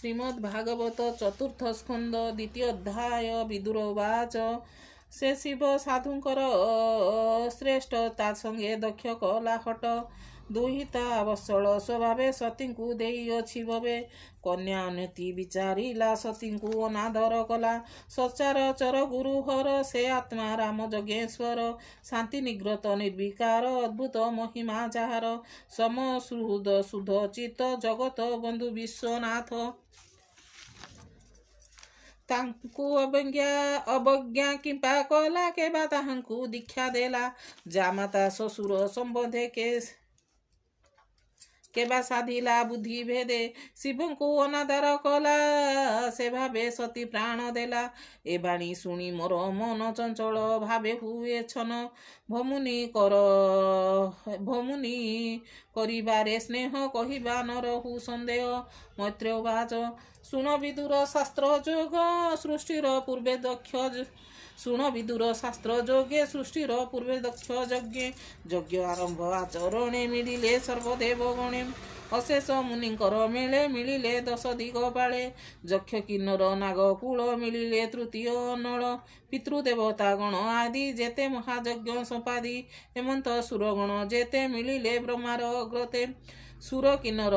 श्रीमद्भागवत चतुर्थ स्कंद द्वितीय अध्याय विदुर उवाच से शिव साधुंकर श्रेष्ठ ता संगे दक्ष कला हट दुहिता वत्सल स्वभावे सतीଙ୍କୁ ଦେଇଅଛି ଭବେ କନ୍ୟା ଅନତି ବିଚାରିଲା ସତୀଙ୍କୁ ଅନାଦର କଲା ସଚାରଚର ଗୁରୁହର ସେ ଆତ୍ମା ରାମ ଯଜ୍ଞେଶ୍ୱର ଶାନ୍ତି ନିଗ୍ରତ ନିର୍ବିକାର ଅଦ୍ଭୁତ ମହିମା ଯାହାର ସମ ସୁହୃଦ ସୁଧ ଚିତ ଜଗତ ବନ୍ଧୁ ବିଶ୍ୱନାଥ ତାଙ୍କୁ ଅବଜ୍ଞା କିମ୍ପା କଲା କେବା ତାହାଙ୍କୁ ଦୀକ୍ଷା ଦେଲା ଜାମାତା ଶ୍ୱଶୁର ସମ୍ବନ୍ଧେ କେବା ସାଧିଲା ବୁଦ୍ଧି ଭେଦେ ଶିବଙ୍କୁ ଅନାଦର କଲା ସେ ଭାବେ ସତୀ ପ୍ରାଣ ଦେଲା ଏ ବାଣୀ ଶୁଣି ମୋର ମନ ଚଞ୍ଚଳ ଭାବେ ହୁଏ ଛନ ଭମୁନି କରିବାରେ ସ୍ନେହ କହିବା ନ ରହୁ ସନ୍ଦେହ ମୈତ୍ରେୟ ଉବାଚ ଶୁଣ ବିଦୁର ଶାସ୍ତ୍ର ଯୋଗ ସୃଷ୍ଟିର ପୂର୍ବେ ଦକ୍ଷ ଶୁଣ ବିଦୁର ଶାସ୍ତ୍ର ଯୋଗେ ସୃଷ୍ଟିର ପୂର୍ବେ ଦକ୍ଷ ଯଜ୍ଞ ଆରମ୍ଭ ଆଚରଣେ ମିଳିଲେ ସର୍ବଦେବ ଗଣେ ଅଶେଷ ମୁନିଙ୍କର ମେଳେ ମିଳିଲେ ଦଶ ଦିଗ ପାଳେ ଯକ୍ଷ କିନ୍ନର ନାଗ କୂଳ ମିଳିଲେ ତୃତୀୟ ନଳ ପିତୃଦେବତା ଗଣ ଆଦି ଯେତେ ମହାଯଜ୍ଞ ସମ୍ପାଦି ହେମନ୍ତ ସୁରଗଣ ଯେତେ ମିଳିଲେ ବ୍ରହ୍ମାର ଅଗ୍ରତେ ସୁର କିନ୍ନର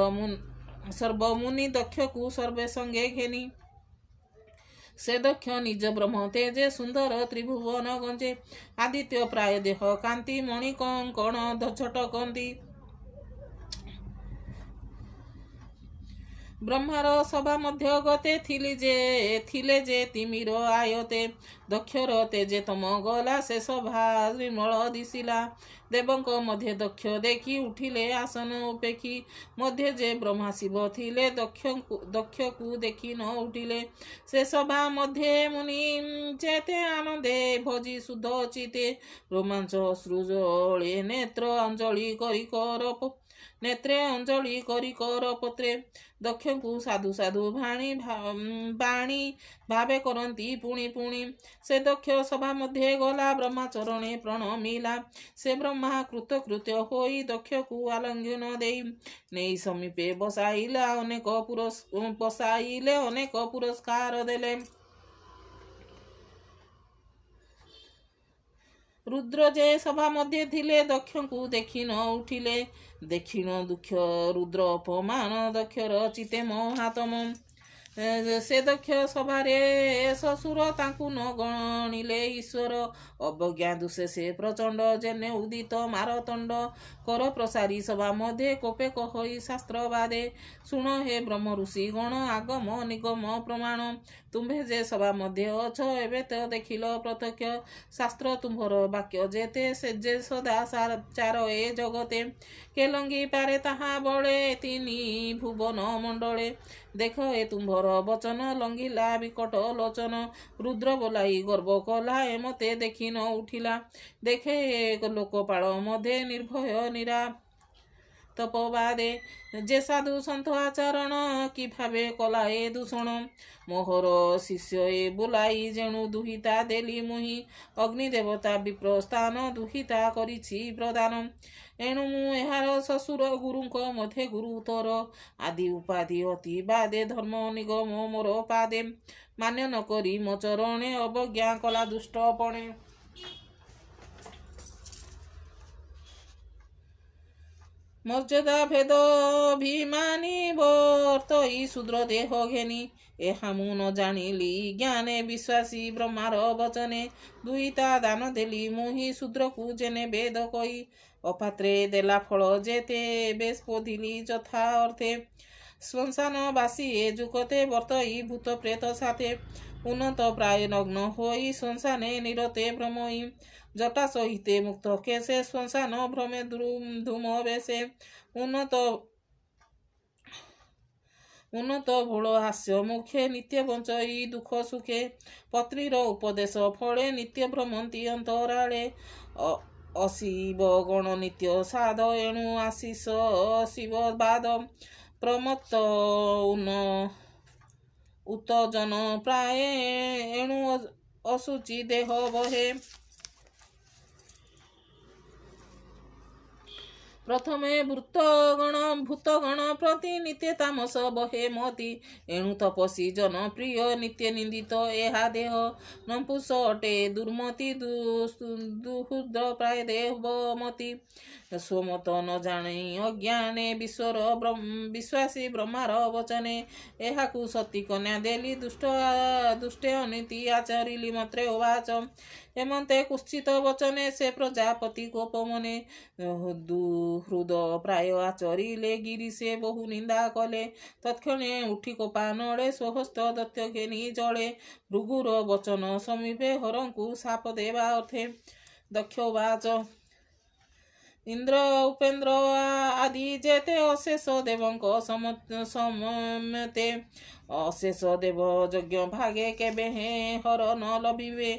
ସର୍ବମୁନି ଦକ୍ଷକୁ ସର୍ବେ ସଙ୍ଗେ ଘେନି ସେ ଦକ୍ଷ ନିଜ ବ୍ରହ୍ମ ତେଜେ ସୁନ୍ଦର ତ୍ରିଭୁବନ ଗଞ୍ଜେ ଆଦିତ୍ୟ ପ୍ରାୟ ଦେହ କାନ୍ତି ମଣି କଙ୍କଣ ଝଟକନ୍ତି ବ୍ରହ୍ମାର ସଭା ମଧ୍ୟ ଗତେ ଥିଲେ ଯେ ତିମିର ଆୟତେ ଦକ୍ଷର ତେଜେ ତମ ଗଲା ସେ ସଭା ନିର୍ମଳ ଦିଶିଲା ଦେବଙ୍କ ମଧ୍ୟ ଦକ୍ଷ ଦେଖି ଉଠିଲେ ଆସନ ଉପେକ୍ଷୀ ମଧ୍ୟ ଯେ ବ୍ରହ୍ମା ଶିବ ଥିଲେ ଦକ୍ଷକୁ ଦେଖି ନ ଉଠିଲେ ସେ ସଭା ମଧ୍ୟ ମୁନି ଯେତେ ଆନନ୍ଦେ ଭଜି ଶୁଦ୍ଧ ଚିତେ ରୋମାଞ୍ଚ ସୃଜଳେ ନେତ୍ର ଅଞ୍ଜଳି କରି କର ପତ୍ରେ ଦକ୍ଷଙ୍କୁ ସାଧୁ ସାଧୁ ବାଣୀ ଭାବେ କରନ୍ତି ପୁଣି ସେ ଦକ୍ଷ ସଭା ମଧ୍ୟ ଗଲା ବ୍ରହ୍ମାଚରଣେ ପ୍ରଣମିଲା ସେ ବ୍ରହ୍ମା କୃତକୃତ୍ୟ ହୋଇ ଦକ୍ଷକୁ ଆଲିଙ୍ଗନ ଦେଇ ନେଇ ସମୀପେ ବସାଇଲେ ଅନେକ ପୁରସ୍କାର ଦେଲେ ରୁଦ୍ର ଯେ ସଭା ମଧ୍ୟ ଥିଲେ ଦକ୍ଷଙ୍କୁ ଦେଖି ନ ଉଠିଲେ ଦେଖିଣ ଦୁଃଖ ରୁଦ୍ର ଅପମାନ ଦକ୍ଷର ଚିତେ ମହାତମ ସେ ଦକ୍ଷ ସଭାରେ ଶ୍ୱଶୁର ତାଙ୍କୁ ନ ଗଣିଲେ ଈଶ୍ୱର ଅବଜ୍ଞା ଦୁଷେ ସେ ପ୍ରଚଣ୍ଡ ଜେନେ ଉଦିତ ମାରତଣ୍ଡ କର ପ୍ରସାରୀ ସଭା ମଧ୍ୟ କୋପେ କହଇ ଶାସ୍ତ୍ର ବାଦେ ଶୁଣ ହେ ବ୍ରହ୍ମ ଋଷି ଗଣ ଆଗମ ନିଗମ ପ୍ରମାଣ ତୁମ୍ଭେ ଯେ ସଭା ମଧ୍ୟ ଅଛ ଏବେ ତ ଦେଖିଲ ପ୍ରତ୍ୟକ୍ଷ ଶାସ୍ତ୍ର ତୁମ୍ଭର ବାକ୍ୟ ଯେତେ ସେ ଯେ ସଦା ଚାର ଏ ଜଗତେ କେ ଲଙ୍ଗି ପାରେ ତାହା ବଳେ ତିନି ଭୁବନ ମଣ୍ଡଳେ ଦେଖ ଏ ତୁମ୍ଭର ବଚନ ଲଙ୍ଗିଲା ବିକଟ ଲୋଚନ ରୁଦ୍ର ବୋଲାଇ ଗର୍ବ କଲା ଏ ମତେ ଦେଖି ନ ଉଠିଲା ଦେଖେ ଲୋକପାଳ ମଧ୍ୟ ନିର୍ଭୟ ତପବାଦେ ଯେ ସାଧୁ ସନ୍ଥ ଆଚରଣ କି ଭାବେ କଲା ଏ ଦୂଷଣ ମୋହର ଶିଷ୍ୟ ଏ ବୁଲାଇ ଯେଣୁ ଦୁହିତା ଦେଲି ମୁହିଁ ଅଗ୍ନି ଦେବତା ବିପ୍ରସ୍ଥାନ ଦୁହିତା କରିଛି ପ୍ରଦାନ ଏଣୁ ମୁଁ ଏହାର ଶ୍ୱଶୁର ଗୁରୁଙ୍କ ମଧ୍ୟ ଗୁରୁତର ଆଦି ଉପାଧି ଅତି ବାଦେ ଧର୍ମ ନିଗମ ମୋର ପାଦେ ମାନ୍ୟ ନ କରି ମୋ ଚରଣେ ଅବଜ୍ଞା କଲା ଦୁଷ୍ଟପଣେ ମର୍ଯ୍ୟାଦା ଭେଦ ଅଭିମାନୀ ବର୍ତ୍ତଇ ଶୂଦ୍ର ଦେହ ଘେନି ଏହା ମୁଁ ନ ଜାଣିଲି ଜ୍ଞାନେ ବିଶ୍ୱାସୀ ବ୍ରହ୍ମାର ବଚନେ ଦୁଇତା ଦାନ ଦେଲି ମୁହିଁ ଶୂଦ୍ରକୁ ଯେନେ ବେଦ କହି ଅପାତ୍ରେ ଦେଲା ଫଳ ଯେତେ ବେଶ ପୋଧିଲି ଯଥା ଅର୍ଥେ ଶ୍ମଶାନ ବାସୀ ଏ ଯୁଗତେ ବର୍ତ୍ତଇ ଭୂତ ପ୍ରେତ ସାଥେ ଉନ୍ନତ ପ୍ରାୟ ନଗ୍ନ ହୋଇ ଶ୍ମଶାନେ ନିରତେ ଭ୍ରମଇ ଜଟା ସହିତେ ମୁକ୍ତ କେଶେ ଶ୍ମଶାନ ଭ୍ରମେ ଧୂମ ବେଶେ ଉନ୍ନତ ଭୋଳ ହାସ୍ୟ ମୁଖେ ନିତ୍ୟ ବଞ୍ଚଇ ଦୁଃଖ ସୁଖେ ପତ୍ରୀର ଉପଦେଶ ଫଳେ ନିତ୍ୟ ଭ୍ରମନ୍ତି ଅନ୍ତରାଳେ ଅଶିବ ଗଣ ନିତ୍ୟ ସାଧ ଏଣୁ ଆଶିଷ ଶିବ ବାଦ ପ୍ରମତ୍ତ ଉତ୍ତଜନ ପ୍ରାୟ ଏଣୁ ଅଶୁଚି ଦେହ ବହେ प्रथमे भूतगण प्रति नित्य तामस बहे मति एणु तपसी जन प्रिय नित्य निंदित एहा देह नपुंस अटे दुर्मति दुहुद्र प्राय देवमति स्वमत न जाने अज्ञाने विश्वर विश्वासी ब्रह्मार वचने एहाकु सती कन्या देली दुष्टे अनीति आचरिली मत्रे उवाच हेमंते कुश्चित वचने से प्रजापति कोपमने दुहृद प्राय आचरिले गिरी से बहु निंदा कले तत्क्षणे उठी कोपा नड़े स्वहस्त दत्त घेनी जले भृगुर वचन समीपे हरंकु साप देवा अर्थे दक्ष उवाच इंद्र उपेन्द्र आदि जेते अशेष देवंक समते अशेष देव यज्ञ भागे केबे हे हर न लभिबे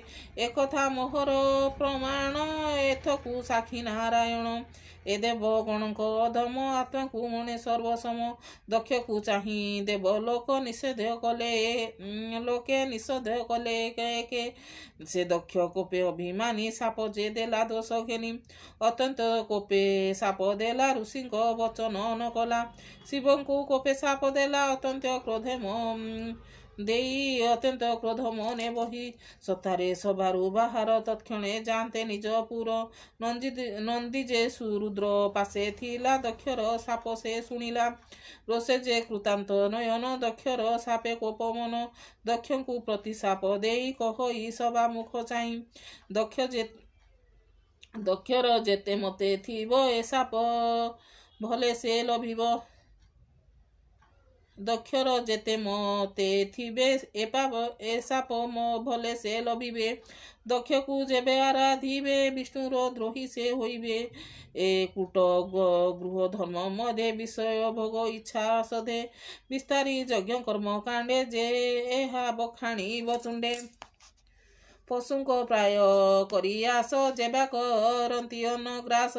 एकथा मोहर प्रमाण एथकु साक्षी नारायण ए देव गणक अधम आत्मा को मणे सर्वसम दक्ष को चाही देव लोक निषेध कले लोके निषेध कले के से दक्ष कोपे अभिमानी साप जे देला दोष घेनी अत्यंत कोपे साप देला ऋषि वचन न कला शिव को कोपे साप देला अत्यंत क्रोधे देई अत्यंत क्रोध मने बही सतारे सभारू बाहर तत्क्षणे जानते निज पुर नंदी जे सुरुद्र पासे थिला दक्षर साप से शुणिला रोसे जे कृतांत नयन दक्षर सापे कोपमन दक्ष को प्रति साप देई कही सभा मुख चाहि दक्षर जेते मते थिब ए साप भले से लभिब दक्षर जेते मते थिबे ए साप भले से लभिबे दक्ष को जेबे आराधिबे विष्णुर द्रोही से होइबे ए कूट गृह धर्म मध्य विषय भोग इच्छा सधे विस्तारी यज्ञ कर्म कांडे जे एहा बखाणी बचुंडे पशुंक प्राय करियास जेबा करती अनग्रास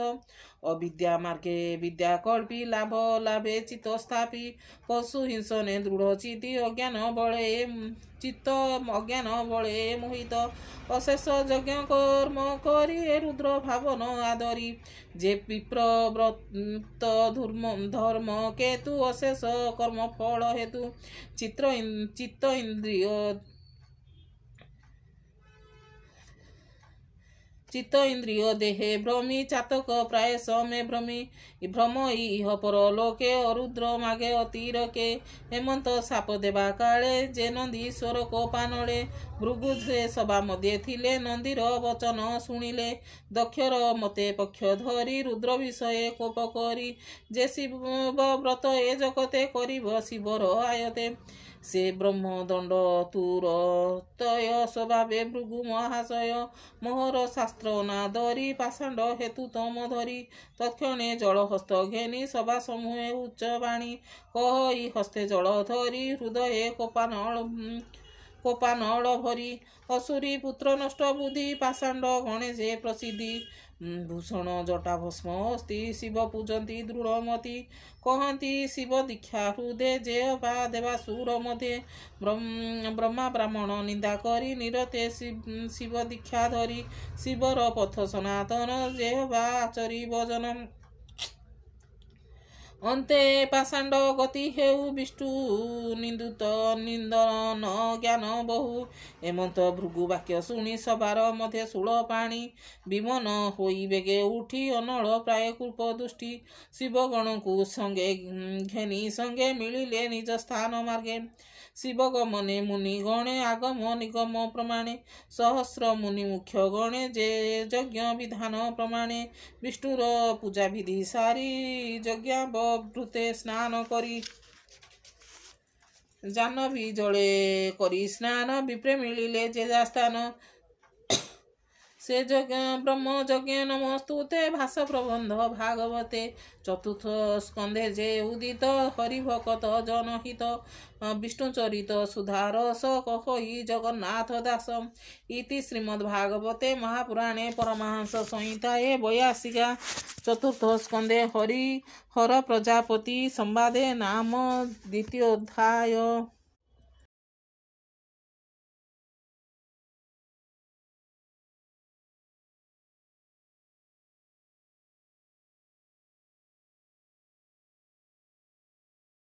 अविद्या मार्गे विद्या कल्पी लाभ लाभे चित्त स्थापी पशु हिंसने दृढ़ चिति अज्ञान बले चित्त अज्ञान बले मोहित अशेष यज्ञ कर्म करी रुद्र भावन आदरी जे विप्र व्रत धर्म केतु अशेष कर्म फल हेतु चित्त इंद्रिय देहे भ्रमी चातक प्राय समे भ्रम इह परलोके अरुद्र मागे अतिरके हेमंत साप देवा काले जे नंदी स्वर को पानले भृगु से सभा मध्य थिले नंदीर वचन शुणिले दक्षर मते पक्ष धरी रुद्र विषय कोप करी जे शिव व्रत ए जगते करिब शिवर आयते से ब्रह्म दंड तुर तय स्वभावे भृगु महाशय मोहर शास्त्र नादरी पाषाण्ड हेतु तम धरी तत्क्षणे जलहस्त घेनी सभा समूहे उच्च बाणी कहि हस्ते जल धरी हृदय कोपानल भरी असुरी पुत्र नष्ट बुद्धि पाषाण्ड गणेशे प्रसिद्धि भूषण जटा भस्म अस्ति शिव पूजती दृढ़मती कहती शिव दीक्षा हृदय जय बा देवासुर मध्य ब्रह्मा ब्राह्मण निंदा करी निरते शिव दीक्षा धरी शिवर पथ सनातन जय बा आचरी भजन अन्ते पाषाण्ड गति हेउ विष्णु निंदन ज्ञान बहु हेमंत भृगु वाक्य शुणी सभार मध्य शूल पाणी विमन होई बेगे उठी अनल प्राय कूप दुष्टि शिवगण को संगे घेनी संगे मिलिले निज स्थान मार्गे शिवगमने मुनि गणे आगम निगम प्रमाणे सहस्र मुनि मुख्य गणे जे यज्ञ विधान प्रमाणे विष्णुर पूजा विधि सारी यज्ञावृते स्नान करी जानवी जले करी स्नान विप्रे मिलिले जे स्थान से ब्रह्म यज्ञ नमस्तुते भाष प्रबंध भागवते चतुर्थ स्कंधे जे उदित हरिभक्त जनहित विष्णुचरित सुधारस कहि जगन्नाथ दास इति श्रीमद्भागवते महापुराणे परमहंस संहिताये 82 चतुर्थ स्कंधे हरि हर प्रजापति संवादे नाम 2 अध्याय।